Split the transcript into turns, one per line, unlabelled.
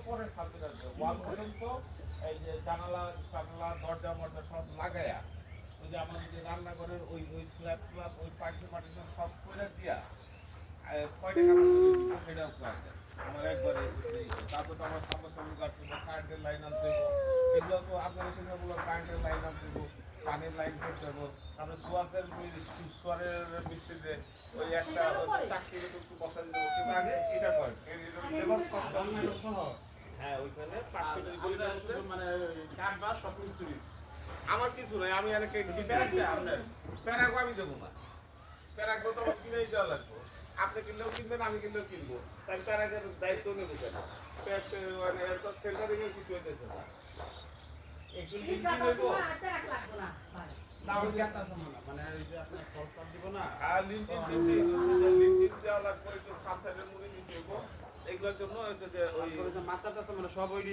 পরে সাথে ওয়াল পর্যন্ত এই যে জানালা টানালা দরজা মরজা সব লাগায়া ওই যে আমাদের যে রান্নাঘরের ওই ওই স্ল্যাব ফ্ল্যাব ওই পার্টিশন সব করে দিয়া কয় টাকা সেটাও লাগবে আমার একবারে তারপর তো আমার সামনাসামনি কাটতে কারেন্টের লাইন আনতে এগুলো তো আপনার সেখানে বললাম কারেন্টের লাইন আনতে পানির লাইন করতে হবে তারপরে সোয়ারের মিস্ত্রিতে ওই একটা চাকরির একটু বসান দেবো কিন্তু আগে এটা করেন হ্যাঁ ওইখানে 5 কোটি গলির মধ্যে মানে কাঠ বা সব মিস্ত্রি আমার কিছু নাই আমি অনেকে আপনার প্যারাগো আমি দেবো না প্যারাগো তো আমার কিনেই দেওয়া লাগবে আপনি কিনলেও কিনবেন আমি কিনলেও কিনবো তাই প্যারাগের দায়িত্ব নেবো কেন মানে সেন্টারিং এর কিছু হইতেছে না একটু লিঙ্কিং হইব মানে ওই যে আপনার খরচ দিব না আর লিঙ্কিং দেওয়া লাগবে একটু সাবসাইডের মধ্যে নিতে হইব এগুলোর জন্য হচ্ছে যে ওই মাথাটা তো মানে সব ওই